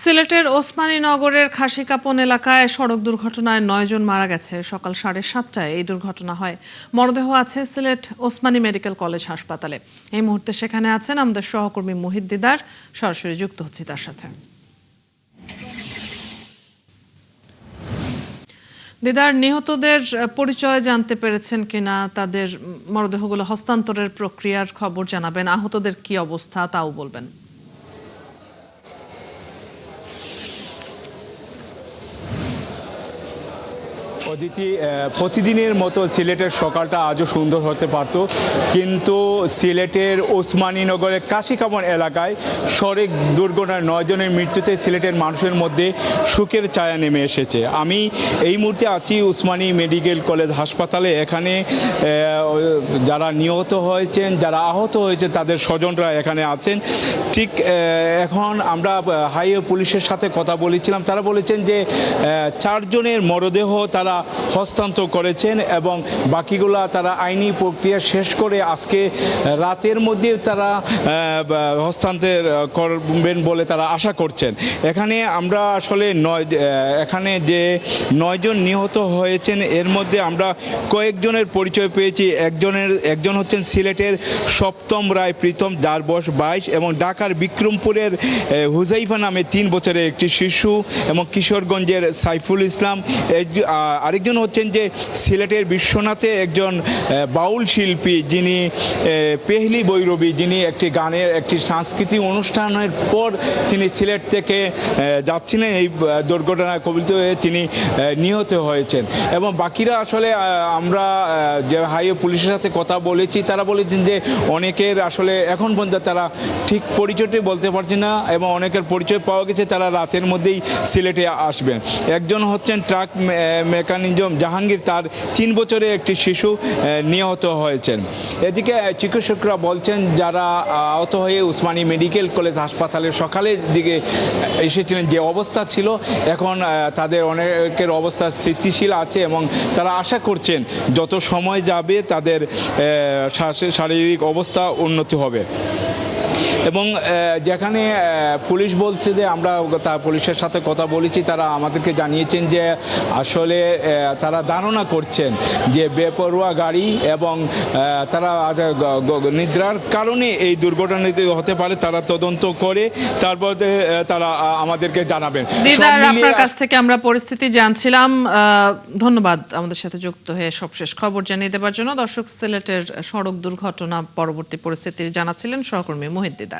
সিলেটের ওসমানীনগরের খাসিকাপন এলাকায় সড়ক দুর্ঘটনায় 9 জন মারা গেছে। সকাল 7:30টায় এই দুর্ঘটনা হয়। মরদেহ আছে সিলেট ওসমানী মেডিকেল কলেজ হাসপাতালে। এই মুহূর্তে সেখানে আছেন আমাদের সহকর্মী মুহিত দিদার। সরাসরি যুক্ত হচ্ছি তার সাথে। দিদার, নিহতদের পরিচয় জানতে পেরেছেন কিনা, তাদের মরদেহগুলো হস্তান্তরের প্রক্রিয়ার খবর জানাবেন, আহতদের কি অবস্থা তাও বলবেন। অদিতি, প্রতিদিনের মতো সিলেটের সকালটা আজও সুন্দর হতে পারত, কিন্তু সিলেটের ওসমানীনগরের কাশিকাপন এলাকায় সড়ক দুর্ঘটনায় 9 জনের মৃত্যুতে সিলেটের মানুষের মধ্যে শোকের ছায়া নেমে এসেছে। আমি এই মুহূর্তে আছি ওসমানী মেডিকেল কলেজ হাসপাতালে। এখানে যারা নিহত হয়েছেন, যারা আহত হয়েছে, তাদের স্বজনরা এখানে আছেন। ঠিক এখন আমরা হাইওয়ে পুলিশের সাথে কথা বলেছিলাম, তারা বলেছেন যে 4 জনের মরদেহ তারা হস্তান্তর করেছেন এবং বাকিগুলা তারা আইনি প্রক্রিয়া শেষ করে আজকে রাতের মধ্যে তারা হস্তান্তর করবেন বলে তারা আশা করছেন। এখানে আমরা আসলে এখানে যে 9 জন নিহত হয়েছেন এর মধ্যে আমরা কয়েকজনের পরিচয় পেয়েছি। একজন হচ্ছেন সিলেটের সপ্তম রায় প্রীতম, যার বয়স 22, এবং ঢাকার বিক্রমপুরের হুজাইফা নামে 3 বছরের একটি শিশু, এবং কিশোরগঞ্জের সাইফুল ইসলাম। আরেকজন হচ্ছেন যে সিলেটের বিশ্বনাথে একজন বাউল শিল্পী, যিনি পেহলি বৈরবী, যিনি একটি গানের একটি সাংস্কৃতিক অনুষ্ঠানের পর তিনি সিলেট থেকে যাচ্ছিলেন, এই দুর্ঘটনায় কবলিত হয়ে তিনি নিহত হয়েছেন। এবং বাকিরা আসলে আমরা যে হাইওয়ে পুলিশের সাথে কথা বলেছি, তারা বলেছেন যে অনেকের আসলে এখন পর্যন্ত তারা ঠিক পরিচয়টি বলতে পারছে না, এবং অনেকের পরিচয় পাওয়া গেছে তারা রাতের মধ্যেই সিলেটে আসবেন। একজন হচ্ছেন ট্রাক মেকানিজম জাহাঙ্গীর, তার 3 বছরের একটি শিশু নিহত হয়েছেন। এদিকে চিকিৎসকরা বলছেন যারা আহত হয়ে ওসমানী মেডিকেল কলেজ হাসপাতালে সকালের দিকে এসেছিলেন, যে অবস্থা ছিল এখন তাদের অনেকের অবস্থা স্থিতিশীল আছে, এবং তারা আশা করছেন যত সময় যাবে তাদের শারীরিক অবস্থা উন্নতি হবে। এবং যেখানে পুলিশ বলছে যে আমরা পুলিশের সাথে কথা বলেছি, তারা আমাদেরকে জানিয়েছেন যে আসলে তারা ধারণা করছেন যে বেপরোয়া গাড়ি এবং তারা নিদ্রার কারণে এই দুর্ঘটনাটি হতে পারে। তারা তদন্ত করে তারপরে তারা আমাদেরকে জানাবেন। আপনার কাছ থেকে আমরা পরিস্থিতি জানছিলাম। ধন্যবাদ আমাদের সাথে যুক্ত হয়ে সবশেষ খবর জানিয়ে দেওয়ার জন্য। দর্শক, সিলেটের সড়ক দুর্ঘটনা পরবর্তী পরিস্থিতি জানাচ্ছিলেন সহকর্মী মুহিত দিদার।